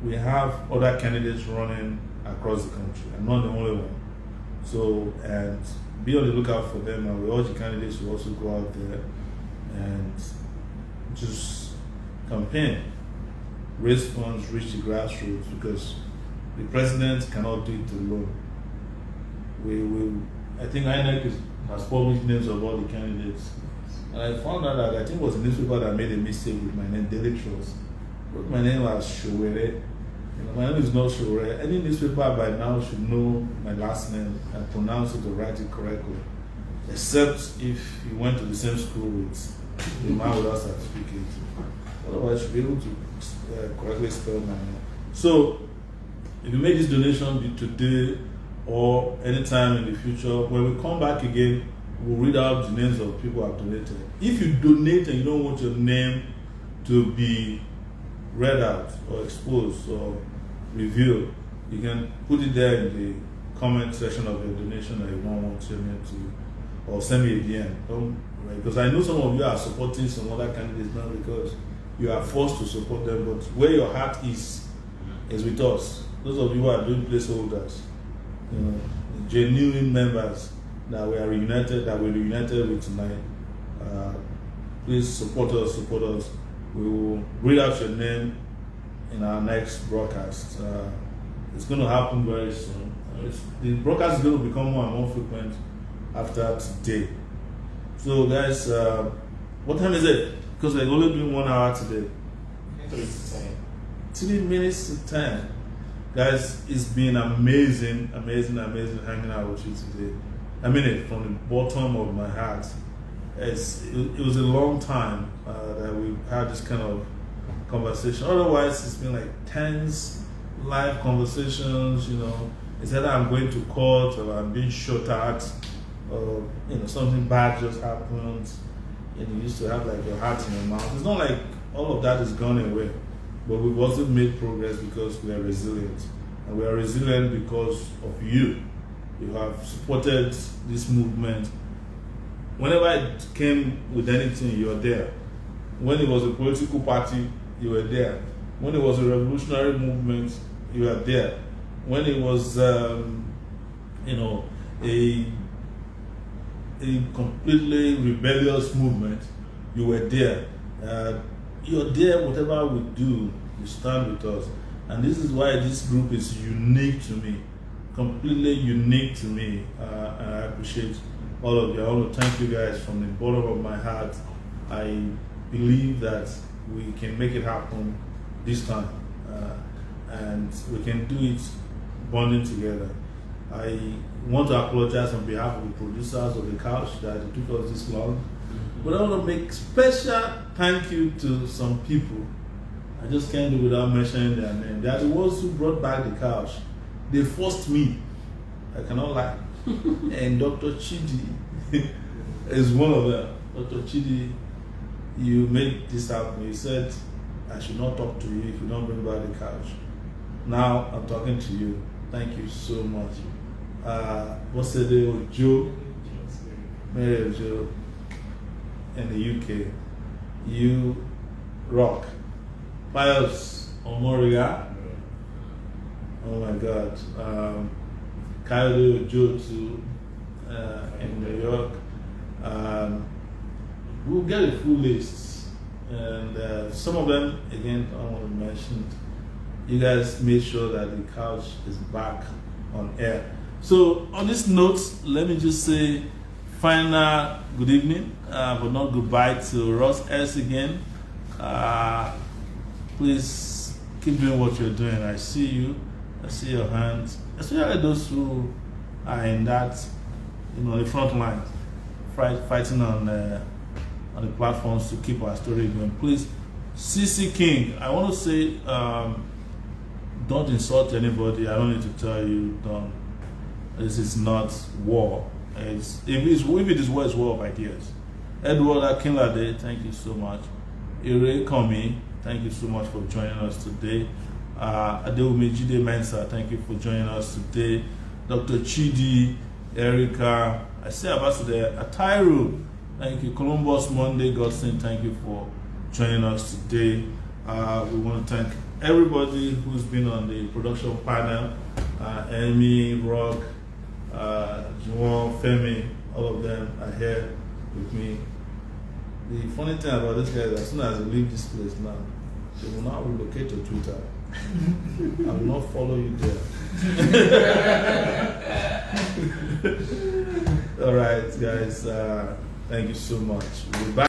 we have other candidates running across the country. I'm not the only one. So, and be on the lookout for them, and we urge the candidates to also go out there and just campaign, raise funds, reach the grassroots, because the president cannot do it alone. I think INEC has published names of all the candidates. And I found out that I think it was a newspaper that made a mistake with my name, Daily Trust. But my name was Sowore. My name is not Sowore. Any newspaper by now should know my last name and pronounce it or write it correctly. Except if you went to the same school with a man without certificate. Otherwise, you should be able to correctly spell my name. So, if you make this donation today or anytime in the future, when we come back again, we'll read out the names of people who have donated. If you donate and you don't want your name to be read out or exposed or revealed, you can put it there in the comment section of your donation that you don't want your name to, or send me a DM. Because I know some of you are supporting some other candidates now because you are forced to support them, but where your heart is with us. Those of you who are doing placeholders, you know, genuine members that we are reunited, with tonight. Please support us. We will read out your name in our next broadcast. It's going to happen very soon. The broadcast is going to become more and more frequent after today. So guys, what time is it? Because we're only doing 1 hour today. 3 minutes to 10. Guys, it's been amazing hanging out with you today. I mean it from the bottom of my heart. It was a long time that we had this kind of conversation. Otherwise, it's been like tense live conversations. You know, it's either I'm going to court or I'm being shot at, or something bad just happened. You used to have like your heart in your mouth. It's not like all of that is gone away, but we've also made progress because we are resilient, and we are resilient because of you. You have supported this movement. Whenever it came with anything, you were there. When it was a political party, you were there. When it was a revolutionary movement, you were there. When it was, a completely rebellious movement, you were there. You're there. Whatever we do, you stand with us, and this is why this group is unique to me. Completely unique to me, and I appreciate all of you. I want to thank you guys from the bottom of my heart. I believe that we can make it happen this time, and we can do it bonding together. I want to apologize on behalf of the producers of the couch that it took us this long, but I want to make special thank you to some people. I just can't do without mentioning their name. They are the ones who brought back the couch. They forced me. I cannot lie. And Dr. Chidi is one of them. Dr. Chidi, you made this happen. You said I should not talk to you if you don't bring back the couch. Now I'm talking to you. Thank you so much. What's the name? Joe? Mary Joe in the UK. You rock. Pius Omoria. Oh my God. Coyote Joe too in New York. We'll get a full list. And some of them, again, I want to mention, you guys made sure that the couch is back on air. So on this note, let me just say final good evening, but not goodbye to Ross S again. Please keep doing what you're doing. I see you. I see your hands, especially those who are in that, the front line, fighting on the platforms to keep our story going. Please, CC King, I want to say, don't insult anybody. I don't need to tell you, don't. This is not war. If it is war, it's war of ideas. Edward Akinlade, thank you so much. Ire Komi, thank you so much for joining us today. Adewumi Jide Mensa, thank you for joining us today. Dr. Chidi, Erica, I say about today, Atairu, thank you. Columbus Monday Godson, thank you for joining us today. We want to thank everybody who's been on the production panel, Amy, Rock, Juan, Femi, all of them are here with me. The funny thing about this guy is as soon as they leave this place now, they will not relocate to Twitter. I will not follow you there. All right, guys. Thank you so much. We'll be back.